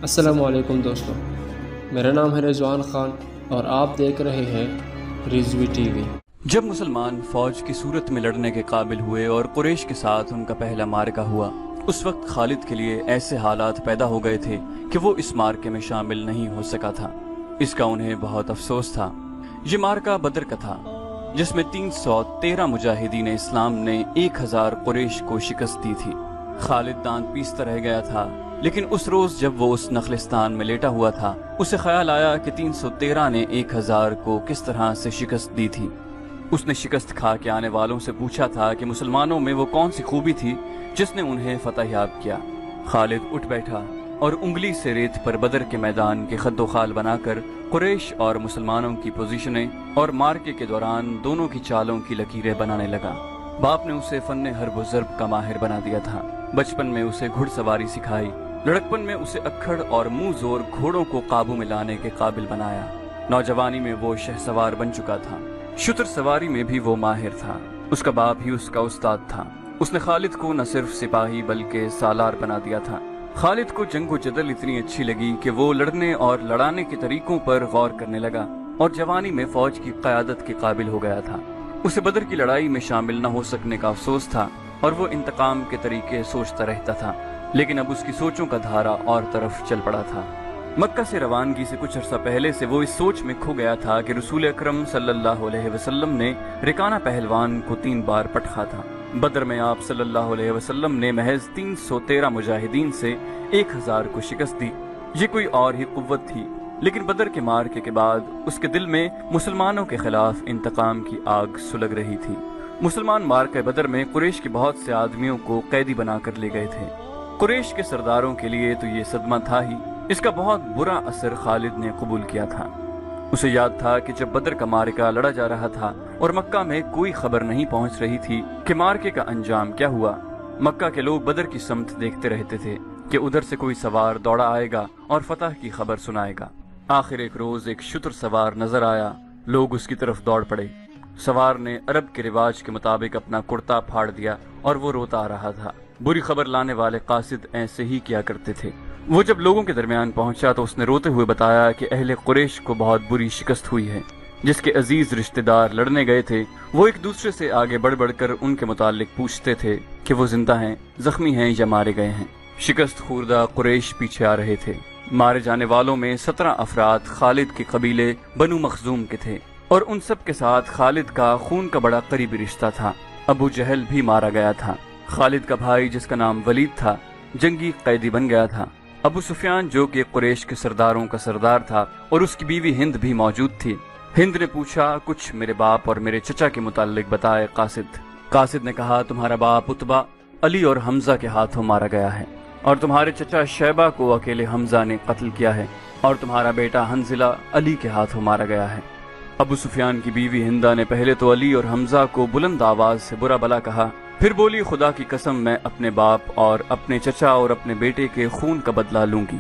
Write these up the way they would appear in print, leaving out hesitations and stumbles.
السلام علیکم دوستوں، میرا نام ہے رضوان خان اور آپ دیکھ رہے ہیں رضوی ٹی وی۔ جب مسلمان فوج کی صورت میں لڑنے کے قابل ہوئے اور قریش کے ساتھ ان کا پہلا معرکہ ہوا، اس وقت خالد کے لیے ایسے حالات پیدا ہو گئے تھے کہ وہ اس معرکے میں شامل نہیں ہو سکا تھا۔ اس کا انہیں بہت افسوس تھا۔ یہ معرکہ بدر کا تھا، جس میں 313 مجاہدین اسلام نے 1000 قریش کو شکست دی تھی۔ خالد دانت پیستا رہ گیا تھا، لیکن اس روز جب وہ اس نخلستان میں لیٹا ہوا تھا، اسے خیال آیا کہ 313 نے 1000 کو کس طرح سے شکست دی تھی۔ اس نے شکست کھا کے آنے والوں سے پوچھا تھا کہ مسلمانوں میں وہ کون سی خوبی تھی جس نے انہیں فتح یاب کیا۔ خالد اٹھ بیٹھا اور انگلی سے ریت پر بدر کے میدان کے خد و خال بنا کر قریش اور مسلمانوں کی پوزیشنیں اور مارکے کے دوران دونوں کی چالوں کی لکیریں بنانے لگا۔ باپ نے اسے فن حرب و ضرب کا ماہر بنا دیا تھا۔ بچپن میں اسے گھڑ سواری سکھائی، لڑکپن میں اسے اکھڑ اور منہ زور گھوڑوں کو قابو میں لانے کے قابل بنایا۔ نوجوانی میں وہ شہ سوار بن چکا تھا، شتر سواری میں بھی وہ ماہر تھا۔ اس کا باپ ہی اس کا استاد تھا۔ اس نے خالد کو نہ صرف سپاہی بلکہ سالار بنا دیا تھا۔ خالد کو جنگ و جدل اتنی اچھی لگی کہ وہ لڑنے اور لڑانے کے طریقوں پر غور کرنے لگا اور جوانی میں فوج کی قیادت کے قابل ہو گیا تھا۔ اسے بدر کی لڑائی میں شامل نہ ہو سکنے کا افسوس تھا اور وہ انتقام کے طریقے سوچتا رہتا تھا، لیکن اب اس کی سوچوں کا دھارا اور طرف چل پڑا تھا۔ مکہ سے روانگی سے کچھ عرصہ پہلے سے وہ اس سوچ میں کھو گیا تھا کہ رسول اکرم صلی اللہ علیہ وسلم نے رکانہ پہلوان کو 3 بار پٹخا تھا۔ بدر میں آپ صلی اللہ علیہ وسلم نے محض 313 مجاہدین سے 1000 کو شکست دی۔ یہ کوئی اور ہی قوت تھی، لیکن بدر کے معرکے کے بعد اس کے دل میں مسلمانوں کے خلاف انتقام کی آگ سلگ رہی تھی۔ مسلمان معرکہ بدر میں قریش کے بہت سے آدمیوں کو قیدی بنا کر لے گئے تھے۔ قریش کے سرداروں کے لیے تو یہ صدمہ تھا ہی، اس کا بہت برا اثر خالد نے قبول کیا تھا۔ اسے یاد تھا کہ جب بدر کا معرکہ لڑا جا رہا تھا اور مکہ میں کوئی خبر نہیں پہنچ رہی تھی کہ معرکے کا انجام کیا ہوا، مکہ کے لوگ بدر کی سمت دیکھتے رہتے تھے کہ ادھر سے کوئی سوار دوڑا آئے گا اور فتح کی خبر سنائے گا۔ آخر ایک روز ایک شتر سوار نظر آیا، لوگ اس کی طرف دوڑ پڑے۔ سوار نے عرب کے رواج کے مطابق اپنا کرتا پھاڑ دیا اور وہ روتا آ رہا تھا۔ بری خبر لانے والے قاصد ایسے ہی کیا کرتے تھے۔ وہ جب لوگوں کے درمیان پہنچا تو اس نے روتے ہوئے بتایا کہ اہل قریش کو بہت بری شکست ہوئی ہے۔ جس کے عزیز رشتہ دار لڑنے گئے تھے وہ ایک دوسرے سے آگے بڑھ بڑھ کر ان کے متعلق پوچھتے تھے کہ وہ زندہ ہیں، زخمی ہیں یا مارے گئے ہیں۔ شکست خوردہ قریش پیچھے آ رہے تھے۔ مارے جانے والوں میں 17 افراد خالد کے قبیلے بنو مخزوم کے تھے اور ان سب کے ساتھ خالد کا خون کا بڑا قریبی رشتہ تھا۔ ابو جہل بھی مارا گیا تھا۔ خالد کا بھائی جس کا نام ولید تھا جنگی قیدی بن گیا تھا۔ ابو سفیان جو کہ قریش کے سرداروں کا سردار تھا اور اس کی بیوی ہند بھی موجود تھی۔ ہند نے پوچھا، کچھ میرے باپ اور میرے چچا کے متعلق بتائے قاصد۔ قاصد نے کہا، تمہارا باپ عتبہ علی اور حمزہ کے ہاتھوں مارا گیا ہے اور تمہارے چچا شیبہ کو اکیلے حمزہ نے قتل کیا ہے اور تمہارا بیٹا حنظلہ علی کے ہاتھوں مارا گیا ہے۔ ابو سفیان کی بیوی ہندہ نے پہلے تو علی اور حمزہ کو بلند آواز سے برا بلا کہا، پھر بولی، خدا کی قسم میں اپنے باپ اور اپنے چچا اور اپنے بیٹے کے خون کا بدلہ لوں گی۔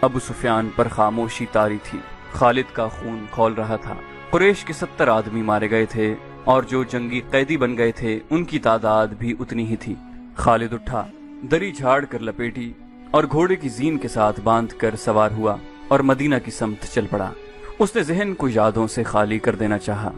ابو سفیان پر خاموشی طاری تھی۔ خالد کا خون کھول رہا تھا۔ قریش کے 70 آدمی مارے گئے تھے اور جو جنگی قیدی بن گئے تھے ان کی تعداد بھی اتنی ہی تھی۔ خالد اٹھا، دری جھاڑ کر لپیٹی اور گھوڑے کی زین کے ساتھ باندھ کر سوار ہوا اور مدینہ کی سمت چل پڑا۔ اس نے ذہن کو یادوں سے خالی کر دینا چاہا،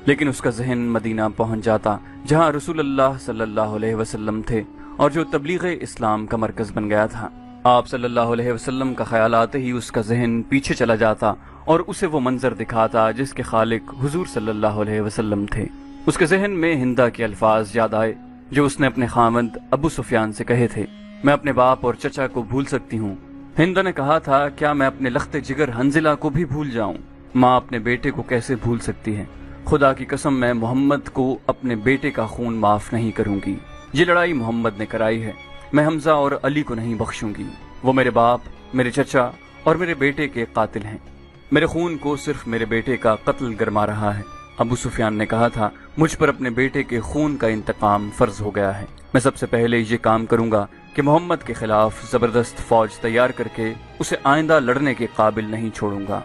لیکن اس کا ذہن مدینہ پہنچ جاتا جہاں رسول اللہ صلی اللہ علیہ وسلم تھے اور جو تبلیغ اسلام کا مرکز بن گیا تھا۔ آپ صلی اللہ علیہ وسلم کا خیال آتے ہی اس کا ذہن پیچھے چلا جاتا اور اسے وہ منظر دکھاتا جس کے خالق حضور صلی اللہ علیہ وسلم تھے۔ اس کے ذہن میں ہندہ کے الفاظ یاد آئے جو اس نے اپنے خاوند ابو سفیان سے کہے تھے، میں اپنے باپ اور چچا کو بھول سکتی ہوں۔ ہندہ نے کہا تھا، کیا میں اپنے لخت جگر حنظلہ کو بھی بھول جاؤں؟ ماں اپنے بیٹے کو کیسے بھول سکتی ہے؟ خدا کی قسم میں محمد کو اپنے بیٹے کا خون معاف نہیں کروں گی۔ یہ لڑائی محمد نے کرائی ہے، میں حمزہ اور علی کو نہیں بخشوں گی۔ وہ میرے باپ، میرے چچا اور میرے بیٹے کے قاتل ہیں۔ میرے خون کو صرف میرے بیٹے کا قتل گرما رہا ہے۔ ابو سفیان نے کہا تھا، مجھ پر اپنے بیٹے کے خون کا انتقام فرض ہو گیا ہے۔ میں سب سے پہلے یہ کام کروں گا کہ محمد کے خلاف زبردست فوج تیار کر کے اسے آئندہ لڑنے کے قابل نہیں چھوڑوں گا۔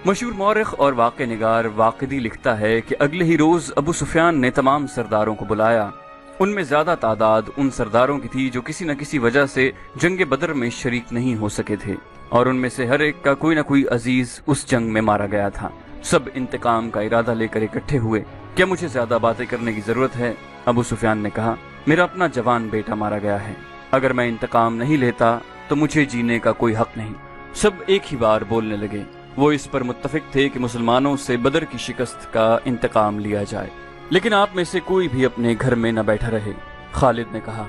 مشہور مورخ اور واقع نگار واقدی لکھتا ہے کہ اگلے ہی روز ابو سفیان نے تمام سرداروں کو بلایا۔ ان میں زیادہ تعداد ان سرداروں کی تھی جو کسی نہ کسی وجہ سے جنگ بدر میں شریک نہیں ہو سکے تھے۔ اور ان میں سے ہر ایک کا کوئی نہ کوئی عزیز اس جنگ میں مارا گیا تھا۔ سب انتقام کا ارادہ لے کر اکٹھے ہوئے۔ کیا مجھے زیادہ باتیں کرنے کی ضرورت ہے؟ ابو سفیان نے کہا، میرا اپنا جوان بیٹا مارا گیا ہے، اگر میں انتقام نہیں لیتا تو مجھے جینے کا کوئی حق نہیں۔ سب ایک ہی بار بولنے لگے۔ وہ اس پر متفق تھے کہ مسلمانوں سے بدر کی شکست کا انتقام لیا جائے، لیکن آپ میں سے کوئی بھی اپنے گھر میں نہ بیٹھا رہے۔ خالد نے کہا،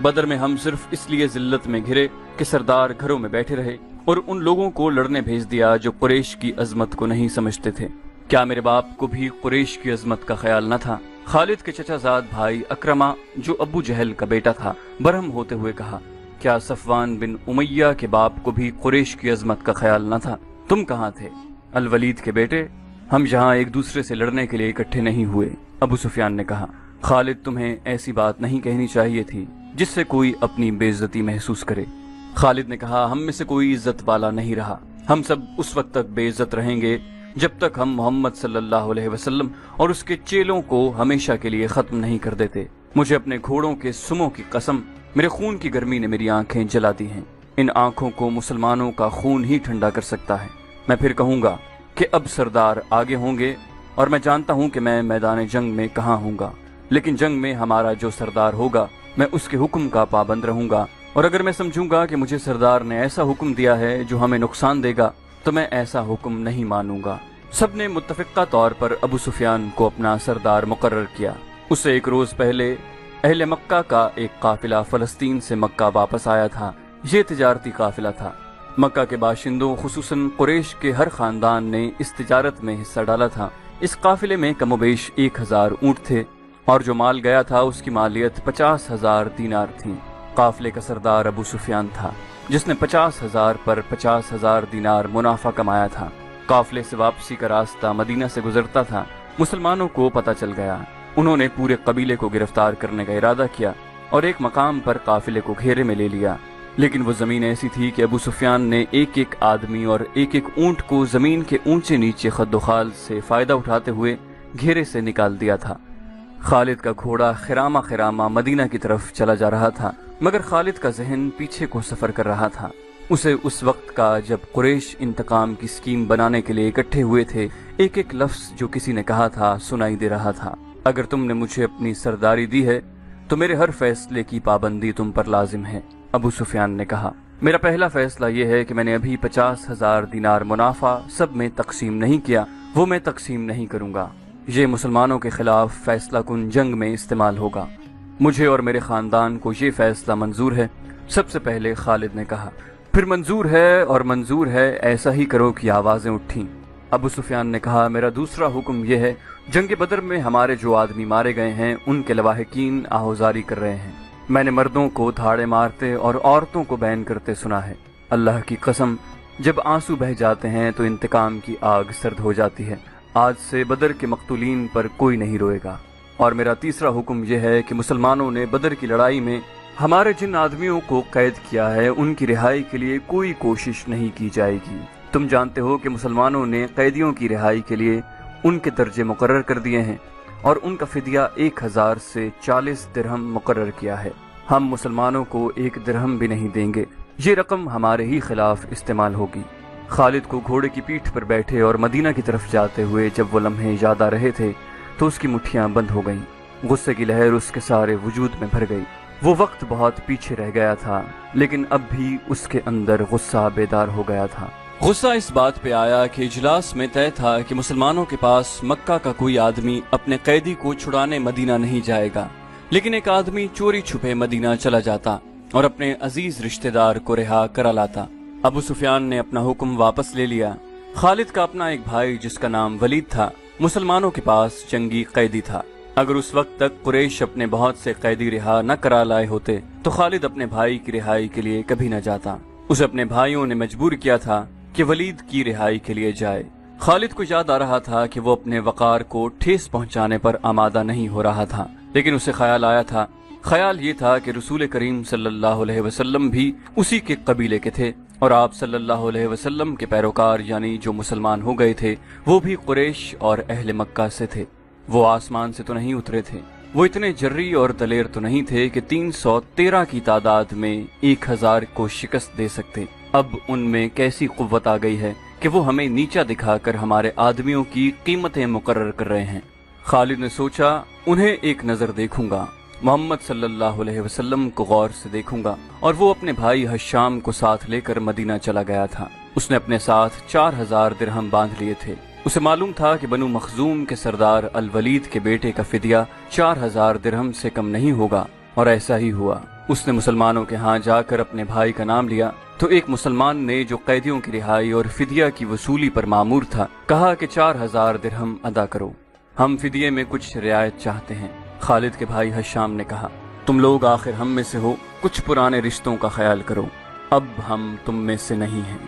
بدر میں ہم صرف اس لیے ذلت میں گھرے کہ سردار گھروں میں بیٹھے رہے اور ان لوگوں کو لڑنے بھیج دیا جو قریش کی عظمت کو نہیں سمجھتے تھے۔ کیا میرے باپ کو بھی قریش کی عظمت کا خیال نہ تھا؟ خالد کے چچا زاد بھائی اکرمہ، جو ابو جہل کا بیٹا تھا، برہم ہوتے ہوئے کہا، کیا صفوان بن امیہ کے باپ کو بھی قریش کی عظمت کا خیال نہ تھا؟ تم کہاں تھے الولید کے بیٹے؟ ہم یہاں ایک دوسرے سے لڑنے کے لیے اکٹھے نہیں ہوئے۔ ابو سفیان نے کہا، خالد تمہیں ایسی بات نہیں کہنی چاہیے تھی جس سے کوئی اپنی بے عزتی محسوس کرے۔ خالد نے کہا، ہم میں سے کوئی عزت والا نہیں رہا، ہم سب اس وقت تک بے عزت رہیں گے جب تک ہم محمد صلی اللہ علیہ وسلم اور اس کے چیلوں کو ہمیشہ کے لیے ختم نہیں کر دیتے۔ مجھے اپنے گھوڑوں کے سموں کی قسم، میرے خون کی گرمی نے میری آنکھیں جلا دی ہیں۔ ان آنکھوں کو مسلمانوں کا خون ہی ٹھنڈا کر سکتا ہے۔ میں پھر کہوں گا کہ اب سردار آگے ہوں گے، اور میں جانتا ہوں کہ میں میدان جنگ میں کہاں ہوں گا، لیکن جنگ میں ہمارا جو سردار ہوگا میں اس کے حکم کا پابند رہوں گا، اور اگر میں سمجھوں گا کہ مجھے سردار نے ایسا حکم دیا ہے جو ہمیں نقصان دے گا تو میں ایسا حکم نہیں مانوں گا۔ سب نے متفقہ طور پر ابو سفیان کو اپنا سردار مقرر کیا۔ اس سے ایک روز پہلے اہل مکہ کا ایک قافلہ فلسطین سے مکہ واپس آیا تھا۔ یہ تجارتی قافلہ تھا۔ مکہ کے باشندوں خصوصاً قریش کے ہر خاندان نے اس تجارت میں حصہ ڈالا تھا۔ اس قافلے میں کم و بیش 1000 اونٹ تھے، اور جو مال گیا تھا اس کی مالیت 50,000 دینار تھی۔ قافلے کا سردار ابو سفیان تھا، جس نے 50,000 پر 50,000 دینار منافع کمایا تھا۔ قافلے سے واپسی کا راستہ مدینہ سے گزرتا تھا۔ مسلمانوں کو پتہ چل گیا۔ انہوں نے پورے قبیلے کو گرفتار کرنے کا ارادہ کیا اور ایک مقام پر قافلے کو گھیرے میں لے لیا، لیکن وہ زمین ایسی تھی کہ ابو سفیان نے ایک ایک آدمی اور ایک ایک اونٹ کو زمین کے اونچے نیچے خد و خال سے فائدہ اٹھاتے ہوئے گھیرے سے نکال دیا تھا۔ خالد کا گھوڑا خرامہ خرامہ مدینہ کی طرف چلا جا رہا تھا، مگر خالد کا ذہن پیچھے کو سفر کر رہا تھا۔ اسے اس وقت کا جب قریش انتقام کی سکیم بنانے کے لیے اکٹھے ہوئے تھے، ایک ایک لفظ جو کسی نے کہا تھا سنائی دے رہا تھا۔ اگر تم نے مجھے اپنی سرداری دی ہے تو میرے ہر فیصلے کی پابندی تم پر لازم ہے۔ ابو سفیان نے کہا، میرا پہلا فیصلہ یہ ہے کہ میں نے ابھی 50,000 دینار منافع سب میں تقسیم نہیں کیا، وہ میں تقسیم نہیں کروں گا۔ یہ مسلمانوں کے خلاف فیصلہ کن جنگ میں استعمال ہوگا۔ مجھے اور میرے خاندان کو یہ فیصلہ منظور ہے۔ سب سے پہلے خالد نے کہا، پھر منظور ہے اور منظور ہے، ایسا ہی کرو کی آوازیں اٹھیں۔ ابو سفیان نے کہا، میرا دوسرا حکم یہ ہے، جنگ بدر میں ہمارے جو آدمی مارے گئے ہیں ان کے لواحقین آہوزاری کر رہے ہیں۔ میں نے مردوں کو دھاڑے مارتے اور عورتوں کو بین کرتے سنا ہے۔ اللہ کی قسم، جب آنسو بہہ جاتے ہیں تو انتقام کی آگ سرد ہو جاتی ہے۔ آج سے بدر کے مقتولین پر کوئی نہیں روئے گا۔ اور میرا تیسرا حکم یہ ہے کہ مسلمانوں نے بدر کی لڑائی میں ہمارے جن آدمیوں کو قید کیا ہے ان کی رہائی کے لیے کوئی کوشش نہیں کی جائے گی۔ تم جانتے ہو کہ مسلمانوں نے قیدیوں کی رہائی کے لیے ان کے درجے مقرر کر دیے ہیں اور ان کا فدیہ 1000 سے 40 درہم مقرر کیا ہے۔ ہم مسلمانوں کو 1 درہم بھی نہیں دیں گے، یہ رقم ہمارے ہی خلاف استعمال ہوگی۔ خالد کو گھوڑے کی پیٹھ پر بیٹھے اور مدینہ کی طرف جاتے ہوئے جب وہ لمحے یاد آ رہے تھے تو اس کی مٹھیاں بند ہو گئیں۔ غصے کی لہر اس کے سارے وجود میں بھر گئی۔ وہ وقت بہت پیچھے رہ گیا تھا، لیکن اب بھی اس کے اندر غصہ بیدار ہو گیا تھا۔ غصہ اس بات پہ آیا کہ اجلاس میں طے تھا کہ مسلمانوں کے پاس مکہ کا کوئی آدمی اپنے قیدی کو چھڑانے مدینہ نہیں جائے گا، لیکن ایک آدمی چوری چھپے مدینہ چلا جاتا اور اپنے عزیز رشتہ دار کو رہا کرا لاتا۔ ابو سفیان نے اپنا حکم واپس لے لیا۔ خالد کا اپنا ایک بھائی جس کا نام ولید تھا مسلمانوں کے پاس جنگی قیدی تھا۔ اگر اس وقت تک قریش اپنے بہت سے قیدی رہا نہ کرا لائے ہوتے تو خالد اپنے بھائی کی رہائی کے لیے کبھی نہ جاتا۔ اسے اپنے بھائیوں نے مجبور کیا تھا کہ ولید کی رہائی کے لیے جائے۔ خالد کو یاد آ رہا تھا کہ وہ اپنے وقار کو ٹھیس پہنچانے پر آمادہ نہیں ہو رہا تھا، لیکن اسے خیال آیا تھا۔ خیال یہ تھا کہ رسول کریم صلی اللہ علیہ وسلم بھی اسی کے قبیلے کے تھے اور آپ صلی اللہ علیہ وسلم کے پیروکار یعنی جو مسلمان ہو گئے تھے وہ بھی قریش اور اہل مکہ سے تھے۔ وہ آسمان سے تو نہیں اترے تھے، وہ اتنے جری اور دلیر تو نہیں تھے کہ 313 کی تعداد میں 1000 کو شکست دے سکتے۔ اب ان میں کیسی قوت آ گئی ہے کہ وہ ہمیں نیچا دکھا کر ہمارے آدمیوں کی قیمتیں مقرر کر رہے ہیں۔ خالد نے سوچا انہیں ایک نظر دیکھوں گا، محمد صلی اللہ علیہ وسلم کو غور سے دیکھوں گا، اور وہ اپنے بھائی حشام کو ساتھ لے کر مدینہ چلا گیا تھا۔ اس نے اپنے ساتھ 4000 درہم باندھ لیے تھے۔ اسے معلوم تھا کہ بنو مخزوم کے سردار الولید کے بیٹے کا فدیہ 4000 درہم سے کم نہیں ہوگا، اور ایسا ہی ہوا۔ اس نے مسلمانوں کے ہاں جا کر اپنے بھائی کا نام لیا تو ایک مسلمان نے جو قیدیوں کی رہائی اور فدیہ کی وصولی پر مامور تھا کہا کہ 4000 درہم ادا کرو، ہم فدیے میں کچھ رعایت چاہتے ہیں۔ خالد کے بھائی حشام نے کہا تم لوگ آخر ہم میں سے ہو، کچھ پرانے رشتوں کا خیال کرو، اب ہم تم میں سے نہیں ہیں۔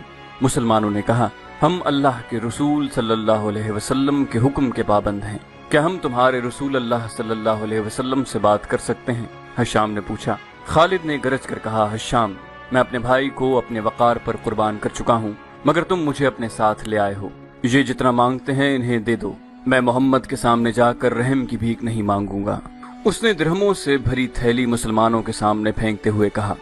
مسلمانوں نے کہا ہم اللہ کے رسول صلی اللہ علیہ وسلم کے حکم کے پابند ہیں، کیا ہم تمہارے رسول اللہ صلی اللہ علیہ وسلم سے بات کر سکتے ہیں؟ حشام نے پوچھا۔ خالد نے گرج کر کہا حشام، میں اپنے بھائی کو اپنے وقار پر قربان کر چکا ہوں، مگر تم مجھے اپنے ساتھ لے آئے ہو، یہ جتنا مانگتے ہیں انہیں دے دو، میں محمد کے سامنے جا کر رحم کی بھیک نہیں مانگوں گا۔ اس نے درہموں سے بھری تھیلی مسلمانوں کے سامنے پھینکتے ہوئے کہا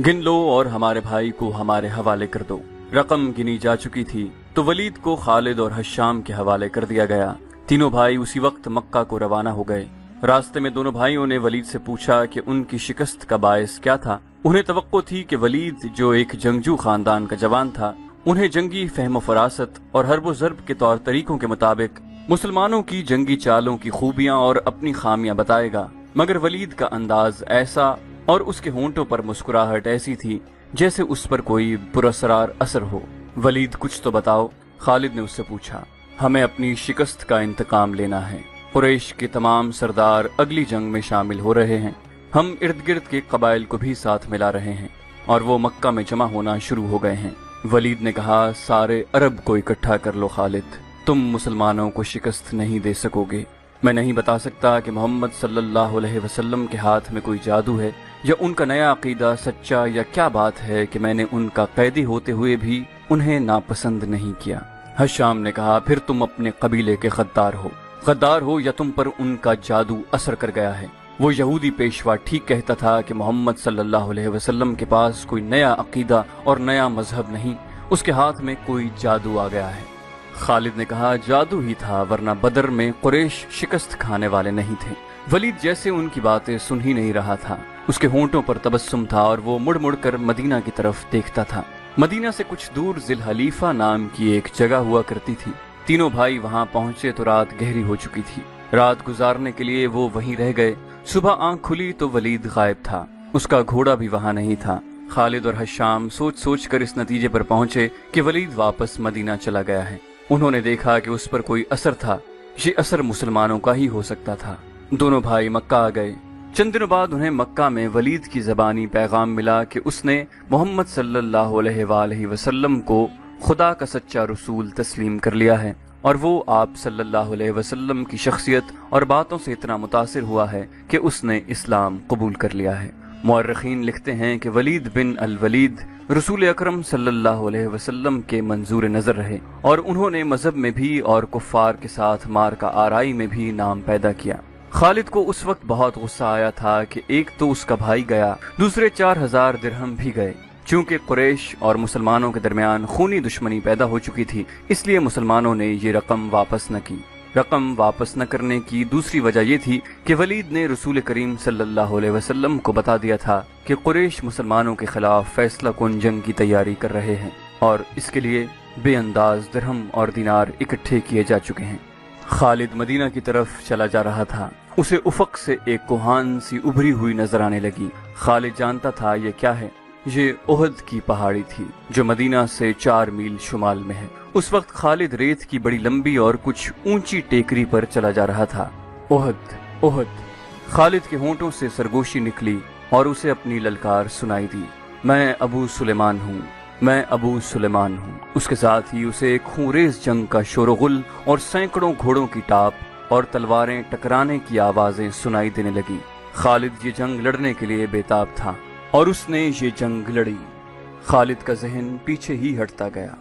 گن لو اور ہمارے بھائی کو ہمارے حوالے کر دو۔ رقم گنی جا چکی تھی تو ولید کو خالد اور حشام کے حوالے کر دیا گیا۔ تینوں بھائی اسی وقت مکہ کو روانہ ہو گئے۔ راستے میں دونوں بھائیوں نے ولید سے پوچھا کہ ان کی شکست کا باعث کیا تھا۔ انہیں توقع تھی کہ ولید جو ایک جنگجو خاندان کا جوان تھا، انہیں جنگی فہم و فراست اور حرب و ضرب کے طور طریقوں کے مطابق مسلمانوں کی جنگی چالوں کی خوبیاں اور اپنی خامیاں بتائے گا، مگر ولید کا انداز ایسا اور اس کے ہونٹوں پر مسکراہٹ ایسی تھی جیسے اس پر کوئی پراسرار اثر ہو۔ ولید کچھ تو بتاؤ، خالد نے اس سے پوچھا۔ ہمیں اپنی شکست کا انتقام لینا ہے، قریش کے تمام سردار اگلی جنگ میں شامل ہو رہے ہیں، ہم ارد گرد کے قبائل کو بھی ساتھ ملا رہے ہیں اور وہ مکہ میں جمع ہونا شروع ہو گئے ہیں۔ ولید نے کہا سارے عرب کو اکٹھا کر لو خالد، تم مسلمانوں کو شکست نہیں دے سکو گے۔ میں نہیں بتا سکتا کہ محمد صلی اللہ علیہ وسلم کے ہاتھ میں کوئی جادو ہے یا ان کا نیا عقیدہ سچا، یا کیا بات ہے کہ میں نے ان کا قیدی ہوتے ہوئے بھی انہیں ناپسند نہیں کیا۔ حشام نے کہا پھر تم اپنے قبیلے کے غدار ہو یا تم پر ان کا جادو اثر کر گیا ہے۔ وہ یہودی پیشوا ٹھیک کہتا تھا کہ محمد صلی اللہ علیہ وسلم کے پاس کوئی نیا عقیدہ اور نیا مذہب نہیں، اس کے ہاتھ میں کوئی جادو آ گیا ہے۔ خالد نے کہا جادو ہی تھا، ورنہ بدر میں قریش شکست کھانے والے نہیں تھے۔ ولید جیسے ان کی باتیں سن ہی نہیں رہا تھا، اس کے ہونٹوں پر تبسم تھا اور وہ مڑ مڑ کر مدینہ کی طرف دیکھتا تھا۔ مدینہ سے کچھ دور ذی الحلیفہ نام کی ایک جگہ ہوا کرتی تھی۔ تینوں بھائی وہاں پہنچے تو رات گہری ہو چکی تھی۔ رات گزارنے کے لیے وہ وہیں رہ گئے۔ صبح آنکھ کھلی تو ولید غائب تھا، اس کا گھوڑا بھی وہاں نہیں تھا۔ خالد اور حشام سوچ سوچ کر اس نتیجے پر پہنچے کہ ولید واپس مدینہ چلا گیا ہے۔ انہوں نے دیکھا کہ اس پر کوئی اثر تھا، یہ اثر مسلمانوں کا ہی ہو سکتا تھا۔ دونوں بھائی مکہ آ گئے۔ چند دنوں بعد انہیں مکہ میں ولید کی زبانی پیغام ملا کہ اس نے محمد صلی اللہ علیہ وآلہ وسلم کو خدا کا سچا رسول تسلیم کر لیا ہے، اور وہ آپ صلی اللہ علیہ وسلم کی شخصیت اور باتوں سے اتنا متاثر ہوا ہے کہ اس نے اسلام قبول کر لیا ہے۔ مورخین لکھتے ہیں کہ ولید بن الولید رسول اکرم صلی اللہ علیہ وسلم کے منظور نظر رہے، اور انہوں نے مذہب میں بھی اور کفار کے ساتھ مارکہ آرائی میں بھی نام پیدا کیا۔ خالد کو اس وقت بہت غصہ آیا تھا کہ ایک تو اس کا بھائی گیا، دوسرے 4000 درہم بھی گئے۔ چونکہ قریش اور مسلمانوں کے درمیان خونی دشمنی پیدا ہو چکی تھی، اس لیے مسلمانوں نے یہ رقم واپس نہ کی۔ رقم واپس نہ کرنے کی دوسری وجہ یہ تھی کہ ولید نے رسول کریم صلی اللہ علیہ وسلم کو بتا دیا تھا کہ قریش مسلمانوں کے خلاف فیصلہ کن جنگ کی تیاری کر رہے ہیں، اور اس کے لیے بے انداز درہم اور دینار اکٹھے کیے جا چکے ہیں۔ خالد مدینہ کی طرف چلا جا رہا تھا، اسے افق سے ایک کوہان سی ابھری ہوئی نظر آنے لگی۔ خالد جانتا تھا یہ کیا ہے، یہ احد کی پہاڑی تھی جو مدینہ سے 4 میل شمال میں ہے۔ اس وقت خالد ریت کی بڑی لمبی اور کچھ اونچی ٹیکری پر چلا جا رہا تھا۔ احد احد، خالد کے ہونٹوں سے سرگوشی نکلی اور اسے اپنی للکار سنائی دی، میں ابو سلیمان ہوں، میں ابو سلیمان ہوں۔ اس کے ساتھ ہی اسے ایک خونریز جنگ کا شور و غل اور سینکڑوں گھوڑوں کی ٹاپ اور تلواریں ٹکرانے کی آوازیں سنائی دینے لگی۔ خالد یہ جنگ لڑنے کے لیے بے تاب تھا اور اس نے یہ جنگ لڑی۔ خالد کا ذہن پیچھے ہی ہٹتا گیا۔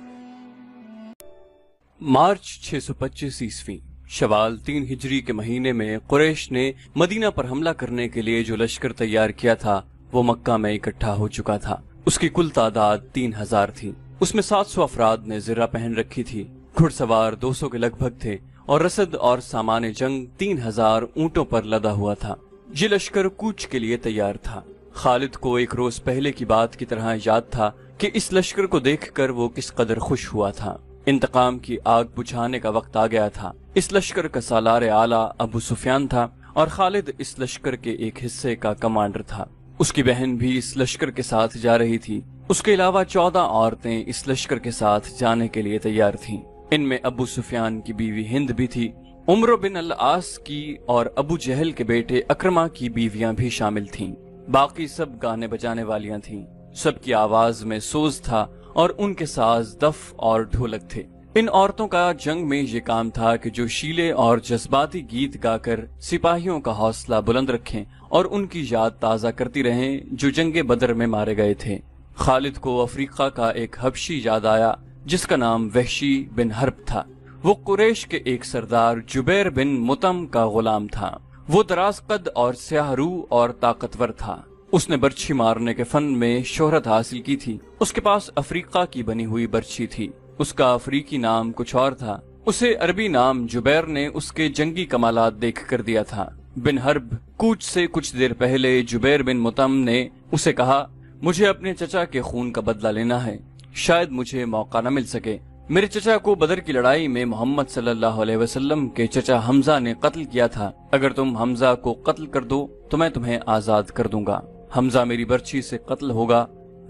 مارچ 625 عیسوی شوال 3 ہجری کے مہینے میں قریش نے مدینہ پر حملہ کرنے کے لیے جو لشکر تیار کیا تھا وہ مکہ میں اکٹھا ہو چکا تھا۔ اس کی کل تعداد 3000 تھی۔ اس میں 700 افراد نے زرہ پہن رکھی تھی، گھڑ سوار 200 کے لگ بھگ تھے، اور رسد اور سامان جنگ 3000 اونٹوں پر لدا ہوا تھا۔ یہ لشکر کوچ کے لیے تیار تھا۔ خالد کو ایک روز پہلے کی بات کی طرح یاد تھا کہ اس لشکر کو دیکھ کر وہ کس قدر خوش ہوا تھا۔ انتقام کی آگ بجھانے کا وقت آ گیا تھا۔ اس لشکر کا سالار اعلیٰ ابو سفیان تھا اور خالد اس لشکر کے ایک حصے کا کمانڈر تھا۔ اس کی بہن بھی اس لشکر کے ساتھ جا رہی تھی۔ اس کے علاوہ 14 عورتیں اس لشکر کے ساتھ جانے کے لیے تیار تھیں۔ ان میں ابو سفیان کی بیوی ہند بھی تھی، عمرو بن العاص کی اور ابو جہل کے بیٹے اکرمہ کی بیویاں بھی شامل تھیں۔ باقی سب گانے بجانے والیاں تھیں۔ سب کی آواز میں سوز تھا اور ان کے ساز دف اور ڈھولک تھے۔ ان عورتوں کا جنگ میں یہ کام تھا کہ جو شیلے اور جذباتی گیت گا کر سپاہیوں کا حوصلہ بلند رکھیں اور ان کی یاد تازہ کرتی رہیں جو جنگ بدر میں مارے گئے تھے۔ خالد کو افریقہ کا ایک حبشی یاد آیا جس کا نام وحشی بن حرب تھا۔ وہ قریش کے ایک سردار جبیر بن مطعم کا غلام تھا۔ وہ دراز قد اور سیاہ رو اور طاقتور تھا۔ اس نے برچھی مارنے کے فن میں شہرت حاصل کی تھی۔ اس کے پاس افریقہ کی بنی ہوئی برچھی تھی۔ اس کا افریقی نام کچھ اور تھا۔ اسے عربی نام جبیر نے اس کے جنگی کمالات دیکھ کر دیا تھا۔ بن حرب کوچ سے کچھ دیر پہلے جبیر بن مطعم نے اسے کہا، مجھے اپنے چچا کے خون کا بدلہ لینا ہے، شاید مجھے موقع نہ مل سکے۔ میرے چچا کو بدر کی لڑائی میں محمد صلی اللہ علیہ وسلم کے چچا حمزہ نے قتل کیا تھا۔ اگر تم حمزہ کو قتل کر دو تو میں تمہیں آزاد کر دوں گا۔ حمزہ میری برچھی سے قتل ہوگا،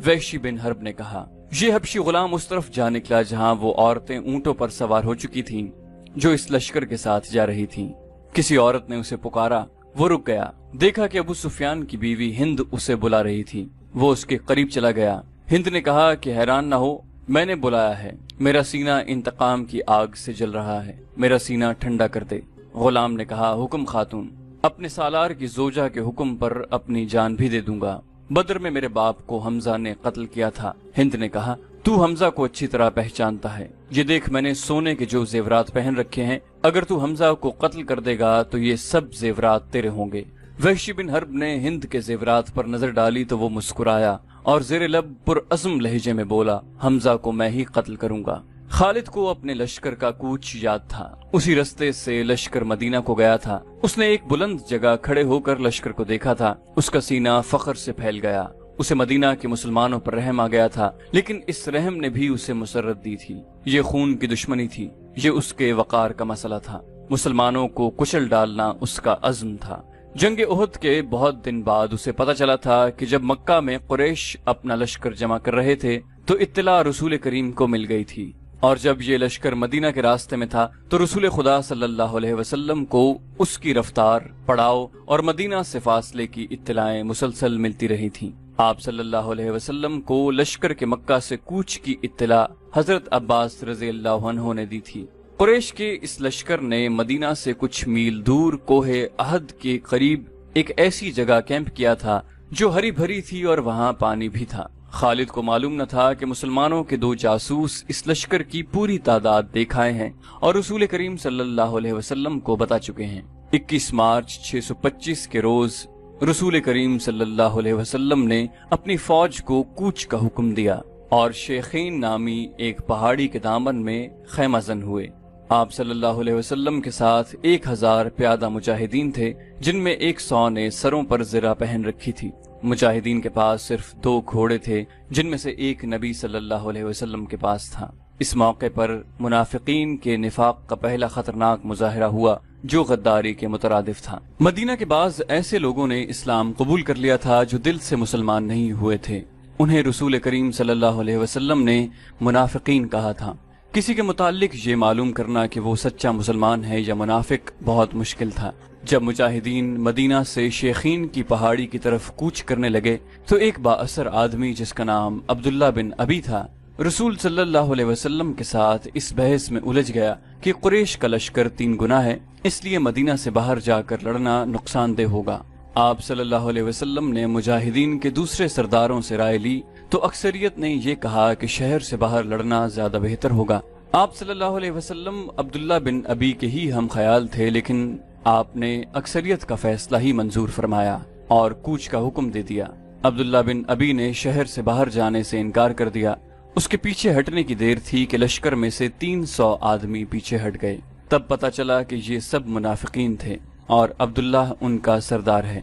وحشی بن حرب نے کہا۔ یہ حبشی غلام اس طرف جا نکلا جہاں وہ عورتیں اونٹوں پر سوار ہو چکی تھیں جو اس لشکر کے ساتھ جا رہی تھیں۔ کسی عورت نے اسے پکارا، وہ رک گیا۔ دیکھا کہ ابو سفیان کی بیوی ہند اسے بلا رہی تھی۔ وہ اس کے قریب چلا گیا۔ ہند نے کہا کہ حیران نہ ہو، میں نے بلایا ہے، میرا سینہ انتقام کی آگ سے جل رہا ہے، میرا سینہ ٹھنڈا کر دے۔ غلام نے کہا، حکم خاتون، اپنے سالار کی زوجہ کے حکم پر اپنی جان بھی دے دوں گا۔ بدر میں میرے باپ کو حمزہ نے قتل کیا تھا۔ ہند نے کہا، تو حمزہ کو اچھی طرح پہچانتا ہے، یہ دیکھ میں نے سونے کے جو زیورات پہن رکھے ہیں، اگر تو حمزہ کو قتل کر دے گا تو یہ سب زیورات تیرے ہوں گے۔ وحشی بن حرب نے ہند کے زیورات پر نظر ڈالی تو وہ مسکرایا اور زیر لب پرعزم لہجے میں بولا، حمزہ کو میں ہی قتل کروں گا۔ خالد کو اپنے لشکر کا کوچ یاد تھا۔ اسی رستے سے لشکر مدینہ کو گیا تھا۔ اس نے ایک بلند جگہ کھڑے ہو کر لشکر کو دیکھا تھا۔ اس کا سینہ فخر سے پھیل گیا۔ اسے مدینہ کے مسلمانوں پر رحم آ گیا تھا، لیکن اس رحم نے بھی اسے مسرت دی تھی۔ یہ خون کی دشمنی تھی، یہ اس کے وقار کا مسئلہ تھا۔ مسلمانوں کو کچل ڈالنا اس کا عزم تھا۔ جنگ احد کے بہت دن بعد اسے پتا چلا تھا کہ جب مکہ میں قریش اپنا لشکر جمع کر رہے تھے تو اطلاع رسول کریم کو مل گئی تھی، اور جب یہ لشکر مدینہ کے راستے میں تھا تو رسول خدا صلی اللہ علیہ وسلم کو اس کی رفتار، پڑاؤ اور مدینہ سے فاصلے کی اطلاعیں مسلسل ملتی رہی تھیں۔ آپ صلی اللہ علیہ وسلم کو لشکر کے مکہ سے کوچ کی اطلاع حضرت عباس رضی اللہ عنہ نے دی تھی۔ قریش کے اس لشکر نے مدینہ سے کچھ میل دور کوہ احد کے قریب ایک ایسی جگہ کیمپ کیا تھا جو ہری بھری تھی اور وہاں پانی بھی تھا۔ خالد کو معلوم نہ تھا کہ مسلمانوں کے 2 جاسوس اس لشکر کی پوری تعداد دیکھ آئے ہیں اور رسول کریم صلی اللہ علیہ وسلم کو بتا چکے ہیں۔ 21 مارچ 625 کے روز رسول کریم صلی اللہ علیہ وسلم نے اپنی فوج کو کوچ کا حکم دیا اور شیخین نامی ایک پہاڑی کے دامن میں خیمہ زن ہوئے۔ آپ صلی اللہ علیہ وسلم کے ساتھ 1000 پیادہ مجاہدین تھے، جن میں 100 نے سروں پر زرہ پہن رکھی تھی۔ مجاہدین کے پاس صرف 2 گھوڑے تھے، جن میں سے ایک نبی صلی اللہ علیہ وسلم کے پاس تھا۔ اس موقع پر منافقین کے نفاق کا پہلا خطرناک مظاہرہ ہوا جو غداری کے مترادف تھا۔ مدینہ کے بعض ایسے لوگوں نے اسلام قبول کر لیا تھا جو دل سے مسلمان نہیں ہوئے تھے۔ انہیں رسول کریم صلی اللہ علیہ وسلم نے منافقین کہا تھا۔ کسی کے متعلق یہ معلوم کرنا کہ وہ سچا مسلمان ہے یا منافق بہت مشکل تھا۔ جب مجاہدین مدینہ سے شیخین کی پہاڑی کی طرف کوچ کرنے لگے تو ایک با اثر آدمی جس کا نام عبداللہ بن ابی تھا، رسول صلی اللہ علیہ وسلم کے ساتھ اس بحث میں الجھ گیا کہ قریش کا لشکر 3 گنا ہے، اس لیے مدینہ سے باہر جا کر لڑنا نقصان دہ ہوگا۔ آپ صلی اللہ علیہ وسلم نے مجاہدین کے دوسرے سرداروں سے رائے لی تو اکثریت نے یہ کہا کہ شہر سے باہر لڑنا زیادہ بہتر ہوگا۔ آپ صلی اللہ علیہ وسلم عبداللہ بن ابی کے ہی ہم خیال تھے، لیکن آپ نے اکثریت کا فیصلہ ہی منظور فرمایا اور کوچ کا حکم دے دیا۔ عبداللہ بن ابی نے شہر سے باہر جانے سے انکار کر دیا۔ اس کے پیچھے ہٹنے کی دیر تھی کہ لشکر میں سے 300 آدمی پیچھے ہٹ گئے۔ تب پتہ چلا کہ یہ سب منافقین تھے اور عبداللہ ان کا سردار ہے۔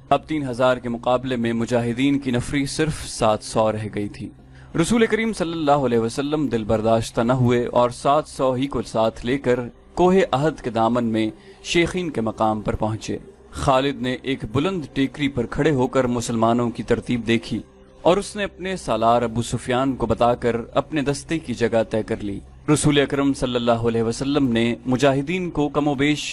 اب 3000 کے مقابلے میں مجاہدین کی نفری صرف 700 رہ گئی تھی۔ رسول کریم صلی اللہ علیہ وسلم دل برداشتہ نہ ہوئے اور 700 ہی کو ساتھ لے کر کوہ احد کے دامن میں شیخین کے مقام پر پہنچے۔ خالد نے ایک بلند ٹیکری پر کھڑے ہو کر مسلمانوں کی ترتیب دیکھی اور اس نے اپنے سالار ابو سفیان کو بتا کر اپنے دستے کی جگہ طے کر لی۔ رسول اکرم صلی اللہ علیہ وسلم نے مجاہدین کو کم و بیش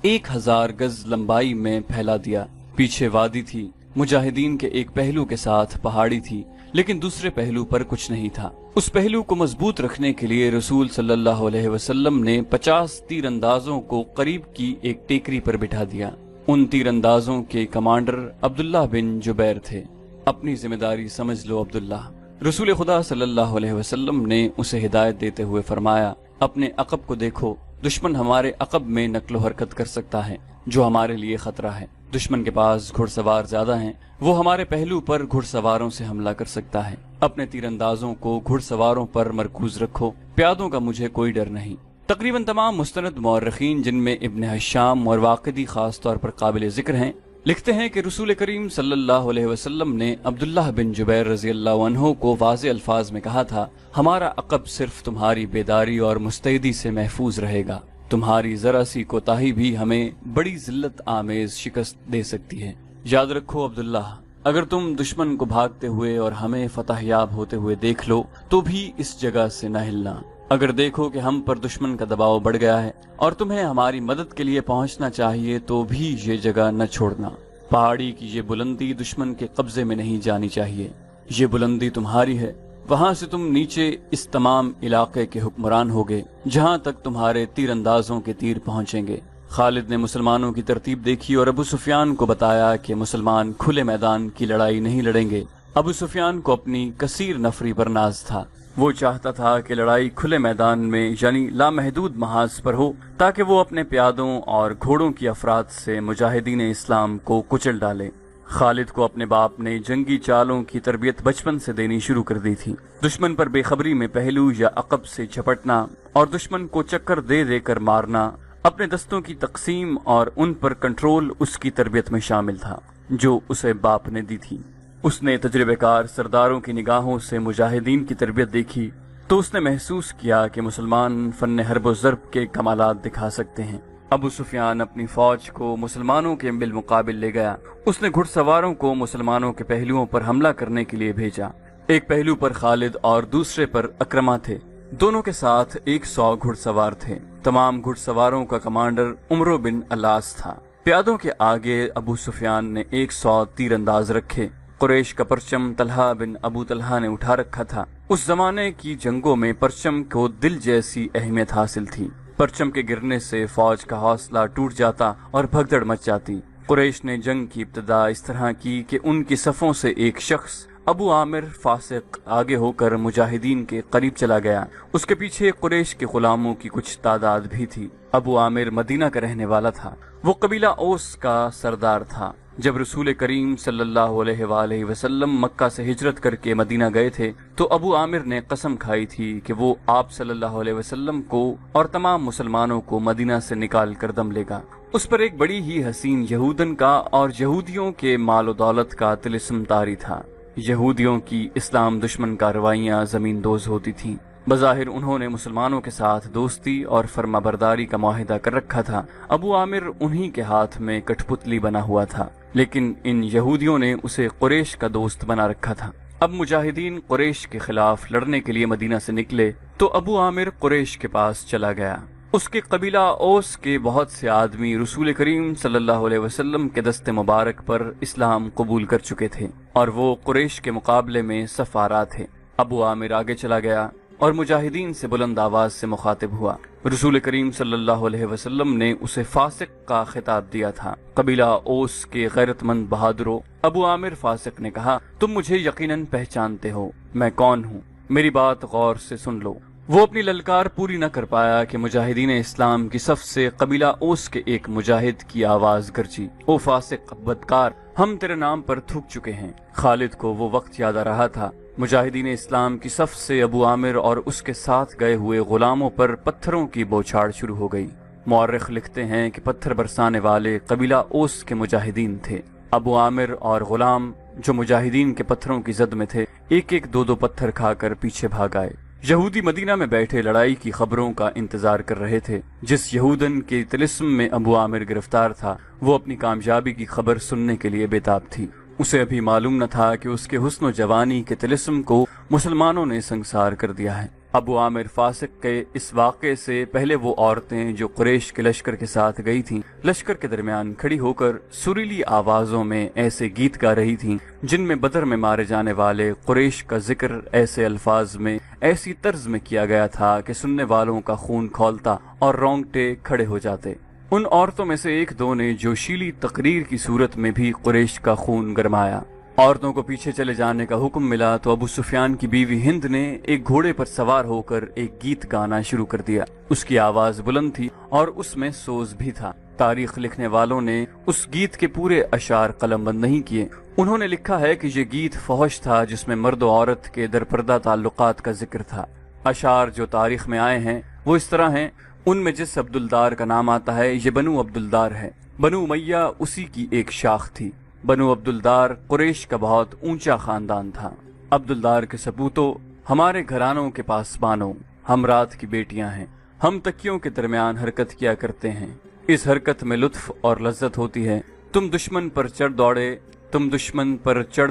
1000 گز لمبائی میں پھیلا دیا۔ پیچھے وادی تھی، مجاہدین کے ایک پہلو کے ساتھ پہاڑی تھی، لیکن دوسرے پہلو پر کچھ نہیں تھا۔ اس پہلو کو مضبوط رکھنے کے لیے رسول صلی اللہ علیہ وسلم نے 50 تیر اندازوں کو قریب کی ایک ٹیکری پر بٹھا دیا۔ ان تیر اندازوں کے کمانڈر عبداللہ بن جبیر تھے۔ اپنی ذمہ داری سمجھ لو عبداللہ۔ رسول خدا صلی اللہ علیہ وسلم نے اسے ہدایت دیتے ہوئے فرمایا، اپنے عقب کو دیکھو، دشمن ہمارے عقب میں نقل و حرکت کر سکتا ہے، جو ہمارے لیے خطرہ ہے۔ دشمن کے پاس گھڑ سوار زیادہ ہیں، وہ ہمارے پہلو پر گھڑ سواروں سے حملہ کر سکتا ہے۔ اپنے تیر اندازوں کو گھڑ سواروں پر مرکوز رکھو، پیادوں کا مجھے کوئی ڈر نہیں۔ تقریباً تمام مستند مورخین، جن میں ابن حشام اور واقدی خاص طور پر قابل ذکر ہیں، لکھتے ہیں کہ رسول کریم صلی اللہ علیہ وسلم نے عبداللہ بن جبیر رضی اللہ عنہ کو واضح الفاظ میں کہا تھا، ہمارا عقب صرف تمہاری بیداری اور مستعدی سے محفوظ رہے گا، تمہاری ذرا سی کوتاہی بھی ہمیں بڑی ذلت آمیز شکست دے سکتی ہے۔ یاد رکھو عبداللہ، اگر تم دشمن کو بھاگتے ہوئے اور ہمیں فتح یاب ہوتے ہوئے دیکھ لو تو بھی اس جگہ سے نہ ہلنا۔ اگر دیکھو کہ ہم پر دشمن کا دباؤ بڑھ گیا ہے اور تمہیں ہماری مدد کے لیے پہنچنا چاہیے تو بھی یہ جگہ نہ چھوڑنا۔ پہاڑی کی یہ بلندی دشمن کے قبضے میں نہیں جانی چاہیے، یہ بلندی تمہاری ہے، وہاں سے تم نیچے اس تمام علاقے کے حکمران ہوگے جہاں تک تمہارے تیر اندازوں کے تیر پہنچیں گے۔ خالد نے مسلمانوں کی ترتیب دیکھی اور ابو سفیان کو بتایا کہ مسلمان کھلے میدان کی لڑائی نہیں لڑیں گے۔ ابو سفیان کو اپنی کثیر نفری پر ناز تھا، وہ چاہتا تھا کہ لڑائی کھلے میدان میں یعنی لامحدود محاذ پر ہو تاکہ وہ اپنے پیادوں اور گھوڑوں کی افراد سے مجاہدین اسلام کو کچل ڈالے۔ خالد کو اپنے باپ نے جنگی چالوں کی تربیت بچپن سے دینی شروع کر دی تھی۔ دشمن پر بے خبری میں پہلو یا عقب سے جھپٹنا اور دشمن کو چکر دے دے کر مارنا، اپنے دستوں کی تقسیم اور ان پر کنٹرول اس کی تربیت میں شامل تھا جو اسے باپ نے دی تھی۔ اس نے تجربہ کار سرداروں کی نگاہوں سے مجاہدین کی تربیت دیکھی تو اس نے محسوس کیا کہ مسلمان فن حرب و ضرب کے کمالات دکھا سکتے ہیں۔ ابو سفیان اپنی فوج کو مسلمانوں کے بالمقابل لے گیا۔ اس نے گھڑ سواروں کو مسلمانوں کے پہلوؤں پر حملہ کرنے کے لیے بھیجا۔ ایک پہلو پر خالد اور دوسرے پر اکرمہ تھے، دونوں کے ساتھ 100 گھڑ سوار تھے۔ تمام گھڑ سواروں کا کمانڈر عمرو بن الاس تھا۔ پیادوں کے آگے ابو سفیان نے 100 تیر انداز رکھے۔ قریش کا پرچم طلحہ بن ابو طلحہ نے اٹھا رکھا تھا۔ اس زمانے کی جنگوں میں پرچم کو دل جیسی اہمیت حاصل تھی۔ پرچم کے گرنے سے فوج کا حوصلہ ٹوٹ جاتا اور بھگدڑ مچ جاتی۔ قریش نے جنگ کی ابتدا اس طرح کی کہ ان کی صفوں سے ایک شخص ابو عامر فاسق آگے ہو کر مجاہدین کے قریب چلا گیا۔ اس کے پیچھے قریش کے غلاموں کی کچھ تعداد بھی تھی۔ ابو عامر مدینہ کا رہنے والا تھا، وہ قبیلہ اوس کا سردار تھا۔ جب رسول کریم صلی اللہ علیہ وآلہ وسلم مکہ سے ہجرت کر کے مدینہ گئے تھے تو ابو عامر نے قسم کھائی تھی کہ وہ آپ صلی اللہ علیہ وسلم کو اور تمام مسلمانوں کو مدینہ سے نکال کر دم لے گا۔ اس پر ایک بڑی ہی حسین یہودن کا اور یہودیوں کے مال و دولت کا طلسم طاری تھا۔ یہودیوں کی اسلام دشمن کارروائیاں زمین دوز ہوتی تھیں۔ بظاہر انہوں نے مسلمانوں کے ساتھ دوستی اور فرما برداری کا معاہدہ کر رکھا تھا۔ ابو عامر انہی کے ہاتھ میں کٹھ پتلی بنا ہوا تھا، لیکن ان یہودیوں نے اسے قریش کا دوست بنا رکھا تھا۔ اب مجاہدین قریش کے خلاف لڑنے کے لیے مدینہ سے نکلے تو ابو عامر قریش کے پاس چلا گیا۔ اس کے قبیلہ اوس کے بہت سے آدمی رسول کریم صلی اللہ علیہ وسلم کے دست مبارک پر اسلام قبول کر چکے تھے اور وہ قریش کے مقابلے میں صف آرا تھے۔ ابو عامر آگے چلا گیا اور مجاہدین سے بلند آواز سے مخاطب ہوا۔ رسول کریم صلی اللہ علیہ وسلم نے اسے فاسق کا خطاب دیا تھا۔ قبیلہ اوس کے غیرت مند بہادروں، ابو عامر فاسق نے کہا، تم مجھے یقیناً پہچانتے ہو، میں کون ہوں، میری بات غور سے سن لو۔ وہ اپنی للکار پوری نہ کر پایا کہ مجاہدین اسلام کی صف سے قبیلہ اوس کے ایک مجاہد کی آواز گرجی، او فاسق بدکار، ہم تیرے نام پر تھوک چکے ہیں۔ خالد کو وہ وقت یاد آ رہا تھا۔ مجاہدین اسلام کی صف سے ابو عامر اور اس کے ساتھ گئے ہوئے غلاموں پر پتھروں کی بوچھاڑ شروع ہو گئی۔ مورخ لکھتے ہیں کہ پتھر برسانے والے قبیلہ اوس کے مجاہدین تھے۔ ابو عامر اور غلام جو مجاہدین کے پتھروں کی زد میں تھے، ایک ایک دو پتھر کھا کر پیچھے بھاگ آئے۔ یہودی مدینہ میں بیٹھے لڑائی کی خبروں کا انتظار کر رہے تھے۔ جس یہودن کے طلسم میں ابو عامر گرفتار تھا، وہ اپنی کامیابی کی خبر سننے کے لیے بےتاب تھی۔ اسے ابھی معلوم نہ تھا کہ اس کے حسن و جوانی کے طلسم کو مسلمانوں نے سنگسار کر دیا ہے۔ ابو عامر فاسق کے اس واقعے سے پہلے وہ عورتیں جو قریش کے لشکر کے ساتھ گئی تھیں، لشکر کے درمیان کھڑی ہو کر سریلی آوازوں میں ایسے گیت گا رہی تھیں جن میں بدر میں مارے جانے والے قریش کا ذکر ایسے الفاظ میں، ایسی طرز میں کیا گیا تھا کہ سننے والوں کا خون کھولتا اور رونگٹے کھڑے ہو جاتے۔ ان عورتوں میں سے ایک دو نے جوشیلی تقریر کی صورت میں بھی قریش کا خون گرمایا۔ عورتوں کو پیچھے چلے جانے کا حکم ملا تو ابو سفیان کی بیوی ہند نے ایک گھوڑے پر سوار ہو کر ایک گیت گانا شروع کر دیا۔ اس کی آواز بلند تھی اور اس میں سوز بھی تھا۔ تاریخ لکھنے والوں نے اس گیت کے پورے اشعار قلم بند نہیں کیے۔ انہوں نے لکھا ہے کہ یہ گیت فحش تھا جس میں مرد و عورت کے درپردہ تعلقات کا ذکر تھا۔ اشعار جو تاریخ میں آئے ہیں وہ اس طرح ہیں۔ ان میں جس عبدالدار کا نام آتا ہے یہ بنو عبدالدار ہے۔ بنو امیہ اسی کی ایک شاخ تھی۔ بنو عبدالدار قریش کا بہت اونچا خاندان تھا۔ عبدالدار کے سپوتوں، ہمارے گھرانوں کے پاسبانوں، ہم رات کی بیٹیاں ہیں، ہم تکیوں کے درمیان حرکت کیا کرتے ہیں، اس حرکت میں لطف اور لذت ہوتی ہے۔ تم دشمن پر چڑھ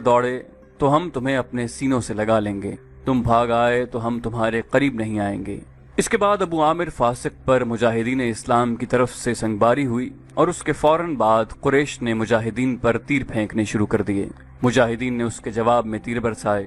دوڑے تو ہم تمہیں اپنے سینوں سے لگا لیں گے، تم بھاگ آئے تو ہم تمہارے قریب نہیں آئیں گے۔ اس کے بعد ابو عامر فاسق پر مجاہدین اسلام کی طرف سے سنگباری ہوئی اور اس کے فوراً بعد قریش نے مجاہدین پر تیر پھینکنے شروع کر دیے۔ مجاہدین نے اس کے جواب میں تیر برسائے۔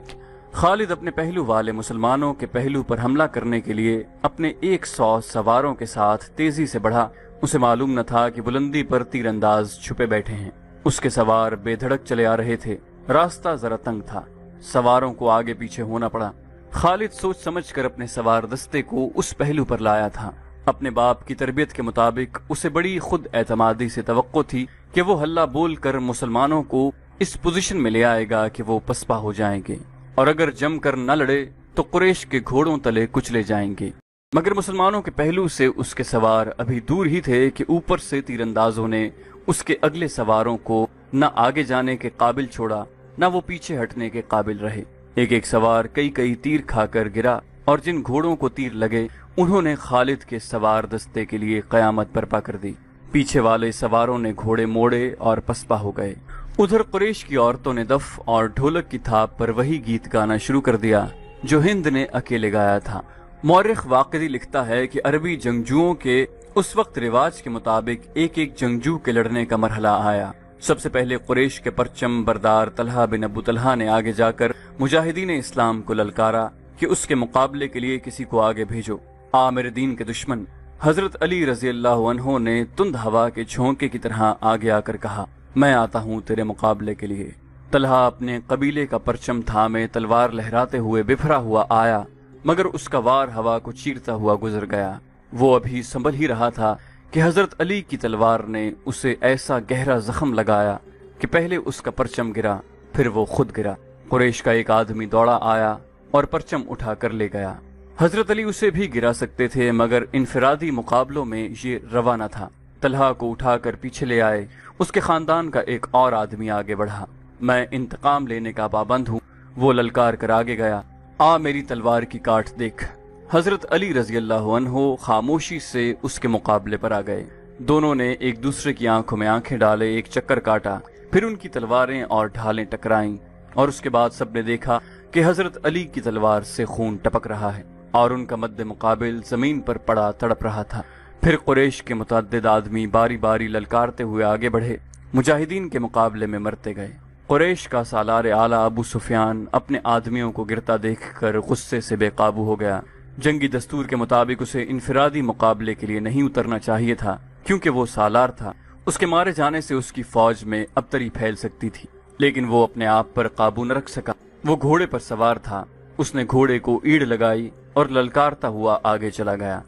خالد اپنے پہلو والے مسلمانوں کے پہلو پر حملہ کرنے کے لیے اپنے 100 سواروں کے ساتھ تیزی سے بڑھا۔ اسے معلوم نہ تھا کہ بلندی پر تیر انداز چھپے بیٹھے ہیں۔ اس کے سوار بے دھڑک چلے آ رہے تھے۔ راستہ ذرا تنگ تھا، سواروں کو آگے پیچھے ہونا پڑا۔ خالد سوچ سمجھ کر اپنے سوار دستے کو اس پہلو پر لایا تھا۔ اپنے باپ کی تربیت کے مطابق اسے بڑی خود اعتمادی سے توقع تھی کہ وہ ہلہ بول کر مسلمانوں کو اس پوزیشن میں لے آئے گا کہ وہ پسپا ہو جائیں گے، اور اگر جم کر نہ لڑے تو قریش کے گھوڑوں تلے کچلے جائیں گے۔ مگر مسلمانوں کے پہلو سے اس کے سوار ابھی دور ہی تھے کہ اوپر سے تیر اندازوں نے اس کے اگلے سواروں کو نہ آگے جانے کے قابل چھوڑا نہ وہ پیچھے ہٹنے کے قابل رہے۔ ایک ایک سوار کئی تیر کھا کر گرا، اور جن گھوڑوں کو تیر لگے انہوں نے خالد کے سوار دستے کے لیے قیامت برپا کر دی۔ پیچھے والے سواروں نے گھوڑے موڑے اور پسپا ہو گئے۔ ادھر قریش کی عورتوں نے دف اور ڈھولک کی تھاپ پر وہی گیت گانا شروع کر دیا جو ہند نے اکیلے گایا تھا۔ مورخ واقعی لکھتا ہے کہ عربی جنگجوؤں کے اس وقت رواج کے مطابق ایک ایک جنگجو کے لڑنے کا مرحلہ آیا۔ سب سے پہلے قریش کے پرچم بردار طلحہ بن ابو طلحہ نے آگے جا کر مجاہدین اسلام کو للکارا کہ اس کے مقابلے کے لیے کسی کو آگے بھیجو۔ عامر دین کے دشمن حضرت علی رضی اللہ عنہ نے تند ہوا کے جھونکے کی طرح آگے آ کر کہا، میں آتا ہوں تیرے مقابلے کے لیے۔ طلحہ اپنے قبیلے کا پرچم تھامے تلوار لہراتے ہوئے بفرا ہوا آیا، مگر اس کا وار ہوا کو چیرتا ہوا گزر گیا۔ وہ ابھی سنبھل ہی رہا تھا کہ حضرت علی کی تلوار نے اسے ایسا گہرا زخم لگایا کہ پہلے اس کا پرچم گرا، پھر وہ خود گرا۔ قریش کا ایک آدمی دوڑا آیا اور پرچم اٹھا کر لے گیا۔ حضرت علی اسے بھی گرا سکتے تھے، مگر انفرادی مقابلوں میں یہ روا نہ تھا۔ طلحہ کو اٹھا کر پیچھے لے آئے۔ اس کے خاندان کا ایک اور آدمی آگے بڑھا۔ میں انتقام لینے کا پابند ہوں، وہ للکار کر آگے گیا، آ میری تلوار کی کاٹ دیکھ۔ حضرت علی رضی اللہ عنہ خاموشی سے اس کے مقابلے پر آ گئے۔ دونوں نے ایک دوسرے کی آنکھوں میں آنکھیں ڈالے، ایک چکر کاٹا، پھر ان کی تلواریں اور ڈھالیں ٹکرائیں، اور اس کے بعد سب نے دیکھا کہ حضرت علی کی تلوار سے خون ٹپک رہا ہے اور ان کا مد مقابل زمین پر پڑا تڑپ رہا تھا۔ پھر قریش کے متعدد آدمی باری باری للکارتے ہوئے آگے بڑھے، مجاہدین کے مقابلے میں مرتے گئے۔ قریش کا سالار اعلیٰ ابو سفیان اپنے آدمیوں کو گرتا دیکھ کر غصے سے بے قابو ہو گیا۔ جنگی دستور کے مطابق اسے انفرادی مقابلے کے لیے نہیں اترنا چاہیے تھا، کیونکہ وہ سالار تھا۔ اس کے مارے جانے سے اس کی فوج میں ابتری پھیل سکتی تھی، لیکن وہ اپنے آپ پر قابو نہ رکھ سکا۔ وہ گھوڑے پر سوار تھا، اس نے گھوڑے کو ایڑ لگائی اور للکارتا ہوا آگے چلا گیا۔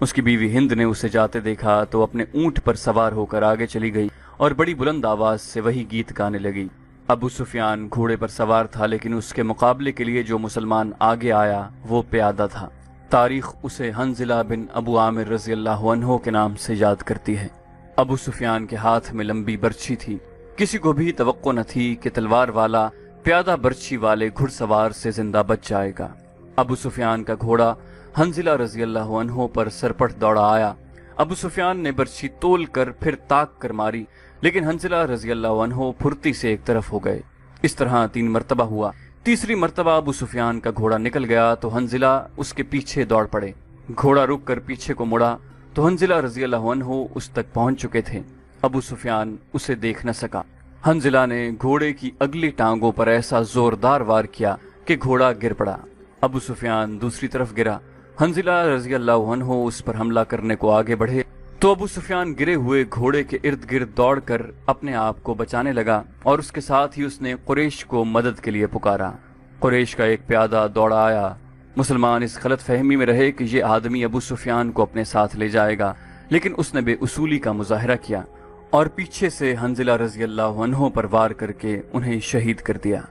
اس کی بیوی ہند نے اسے جاتے دیکھا تو اپنے اونٹ پر سوار ہو کر آگے چلی گئی اور بڑی بلند آواز سے وہی گیت گانے لگی۔ ابو سفیان گھوڑے پر سوار تھا، لیکن اس کے مقابلے کے لیے جو مسلمان آگے آیا وہ پیادہ تھا۔ تاریخ اسے حنظلہ بن ابو عامر رضی اللہ عنہ کے نام سے یاد کرتی ہے۔ ابو سفیان کے ہاتھ میں لمبی برچھی تھی۔ کسی کو بھی توقع نہ تھی کہ تلوار والا پیادہ برچھی والے گھڑ سوار سے زندہ بچ جائے گا۔ ابو سفیان کا گھوڑا حنظلہ رضی اللہ عنہ پر سرپٹ دوڑا آیا۔ ابو سفیان نے برچھی تول کر پھر تاک کر ماری، لیکن حنظلہ رضی اللہ عنہ پھرتی سے ایک طرف ہو گئے۔ اس طرح 3 مرتبہ ہوا۔ تیسری مرتبہ ابو سفیان کا گھوڑا نکل گیا تو حنظلہ اس کے پیچھے دوڑ پڑے۔ گھوڑا رک کر پیچھے کو مڑا تو حنظلہ رضی اللہ عنہ اس تک پہنچ چکے تھے۔ ابو سفیان اسے دیکھ نہ سکا۔ حنظلہ نے گھوڑے کی اگلی ٹانگوں پر ایسا زوردار وار کیا کہ گھوڑا گر پڑا۔ ابو سفیان دوسری طرف گرا۔ حنظلہ رضی اللہ عنہ اس پر حملہ کرنے کو آگے بڑھے تو ابو سفیان گرے ہوئے گھوڑے کے ارد گرد دوڑ کر اپنے آپ کو بچانے لگا، اور اس کے ساتھ ہی اس نے قریش کو مدد کے لیے پکارا۔ قریش کا ایک پیادہ دوڑا آیا۔ مسلمان اس غلط فہمی میں رہے کہ یہ آدمی ابو سفیان کو اپنے ساتھ لے جائے گا، لیکن اس نے بے اصولی کا مظاہرہ کیا اور پیچھے سے حنظلہ رضی اللہ عنہ پر وار کر کے انہیں شہید کر دیا۔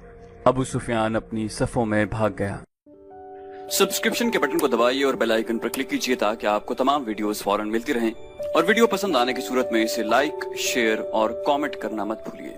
ابو سفیان اپنی صفوں میں بھاگ گیا۔ سبسکرپشن کے بٹن کو دبائیے اور بیل آئیکن پر کلک کیجیے تاکہ آپ کو تمام ویڈیوز فوراً ملتی رہیں، اور ویڈیو پسند آنے کی صورت میں اسے لائک، شیئر اور کامنٹ کرنا مت بھولیے۔